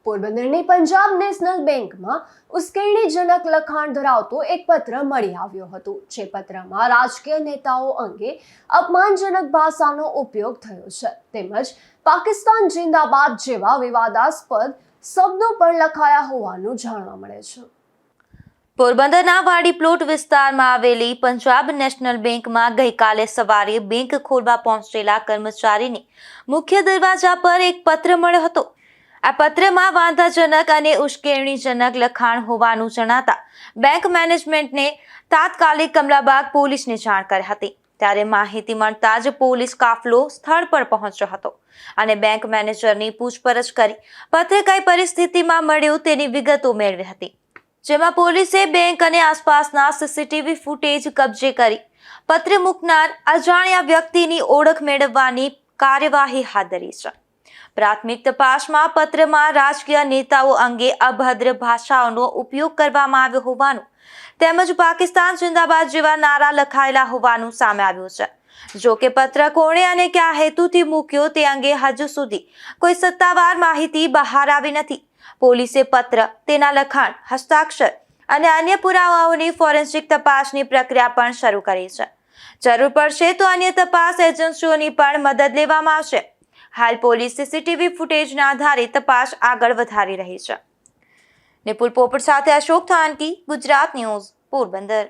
પોરબંદરની પંજાબ નેશનલ બેંકમાં ઉશ્કેરણીજનક લખાણ ધરાવતો એક પત્ર મળી આવ્યો હતો, જે પત્રમાં રાજકીય નેતાઓ અંગે અપમાનજનક ભાષાનો ઉપયોગ થયો છે તેમજ પાકિસ્તાન જિંદાબાદ જેવા વિવાદાસ્પદ શબ્દો પણ લખાયા હોવાનું જાણવા મળે છે। પોરબંદરના વાડી પ્લોટ વિસ્તારમાં આવેલી પંજાબ નેશનલ બેંકમાં ગઈકાલે સવારે બેંક ખોલવા પહોંચેલા કર્મચારીને મુખ્ય દરવાજા પર એક પત્ર મળ્યો હતો। આ પત્રમાં વાંધાજનક અને ઉશ્કેરણીજનક લખાણ હોવાનું જણાતા બેંક મેનેજમેન્ટને તાત્કાલિક કમલાબાગ પોલીસને જાણ કરી હતી। ત્યારે માહિતી મળતા જ પોલીસ કાફલો સ્થળ પર પહોંચ્યો હતો અને બેંક મેનેજરની પૂછપરછ કરી પત્ર કઈ પરિસ્થિતિમાં મળ્યું તેની વિગતો મેળવી હતી, જેમાં પોલીસે બેંક અને આસપાસના સીસીટીવી ફૂટેજ કબજે કરી પત્ર મૂકનાર અજાણ્યા વ્યક્તિની ઓળખ મેળવવાની કાર્યવાહી હાથ ધરી છે। પ્રાથમિક તપાસમાં પત્રમાં રાજકીય નેતાઓ અંગે અભદ્ર ભાષાઓનો ઉપયોગ કરવામાં આવ્યો હોવાનું તેમજ પાકિસ્તાન જિંદાબાદ જેવા નારા લખાયેલા હોવાનું સામે આવ્યું છે। જો કે પત્ર કોણે અને કયા હેતુથી મૂક્યો તે અંગે હજુ સુધી કોઈ સત્તાવાર માહિતી બહાર આવી નથી। પોલીસે પત્ર, તેના લખાણ, હસ્તાક્ષર અને અન્ય પુરાવાઓની ફોરેન્સિક તપાસની પ્રક્રિયા પણ શરૂ કરી છે। જરૂર પડશે તો અન્ય તપાસ એજન્સીઓની પણ મદદ લેવામાં આવશે। હાલ પોલીસ સીસીટીવી ફૂટેજના આધારે તપાસ આગળ વધારી રહી છે। નિપુલ પોપટ સાથે અશોક થાનકી, ગુજરાત ન્યૂઝ, પોરબંદર।